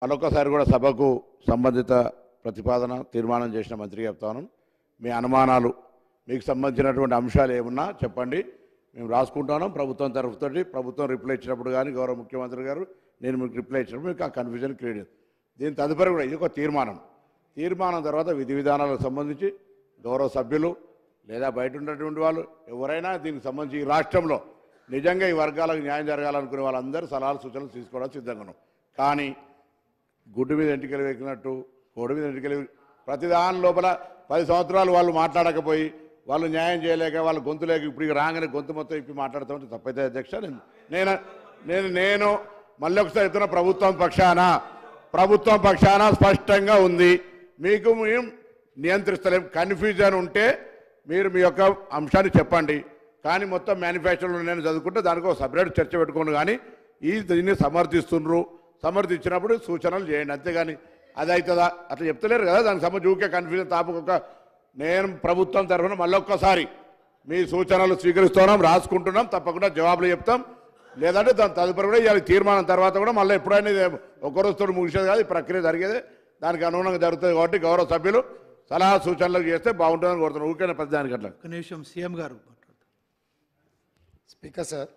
మరొకసారి కూడా సభకు సంబంధిత ప్రతిపాదన తీర్మానం చేసిన మంత్రి చెప్తాను. మీ అనుమానాలు మీకు సంబంధించినటువంటి అంశాలు ఏమున్నా చెప్పండి, మేము రాసుకుంటాను. ప్రభుత్వం తరఫుతోటి ప్రభుత్వం రిప్లై ఇచ్చినప్పుడు కానీ గౌరవ ముఖ్యమంత్రి గారు నేను మీకు రిప్లై ఇచ్చినప్పుడు మీకు ఆ కన్ఫ్యూజన్ క్రియేట్. దీని తదుపరి కూడా ఇది ఒక తీర్మానం తర్వాత విధి విధానాలకు సంబంధించి గౌరవ సభ్యులు లేదా బయట ఉన్నటువంటి వాళ్ళు ఎవరైనా దీనికి సంబంధించి ఈ రాష్ట్రంలో నిజంగా ఈ వర్గాలకు న్యాయం జరగాలనుకునే వాళ్ళందరూ సలహాలు సూచనలు తీసుకోవడానికి సిద్ధంగా ఉన్నాం. కానీ గుడ్డు మీద ఎంటికలు వేకినట్టు కోడి మీద ఎంటికలు ప్రతిదాని లోపల 10 సంవత్సరాలు వాళ్ళు మాట్లాడకపోయి వాళ్ళు న్యాయం చేయలేక వాళ్ళ గొంతు లేక ఇప్పుడు రాగానే గొంతు మొత్తం ఇప్పి మాట్లాడుతుంటే తప్పైతే అధ్యక్ష. నేను మళ్ళీ ఒకసారి చెప్తున్నా, ప్రభుత్వం పక్షాన స్పష్టంగా ఉంది. మీకు మేము నియంత్రిస్తలేం. కన్ఫ్యూజన్ ఉంటే మీరు మీ యొక్క అంశాన్ని చెప్పండి. కానీ మొత్తం మేనిఫెస్టోలో నేను చదువుకుంటే దానికి ఒక సపరేట్ చర్చ పెట్టుకోండి. కానీ దీన్ని సమర్థించినప్పుడు సూచనలు చేయండి, అంతేగాని అది అవుతుందా అట్లా చెప్తలేరు కదా. దానికి సంబంధించి ఊకే కన్ఫ్యూజన్ తాపకొక నేను ప్రభుత్వం తరఫున మళ్ళొక్కసారి మీ సూచనలు స్వీకరిస్తున్నాం, రాసుకుంటున్నాం, తప్పకుండా జవాబులు చెప్తాం. లేదంటే దాని తదుపరి కూడా ఇవాళ తీర్మానం తర్వాత కూడా మళ్ళీ ఎప్పుడైనా ఒక్కరోజుతో ముగిసేది కాదు, ఈ ప్రక్రియ జరిగేది దానికి అనుగుణంగా జరుగుతుంది. కాబట్టి గౌరవ సభ్యులు సలహా సూచనలు చేస్తే బాగుంటుందని కోరుతున్నాను. ఊరికైనా పెద్ద దానికి అట్లా. ఒక నిమిషం సీఎం గారు. Speaker sir.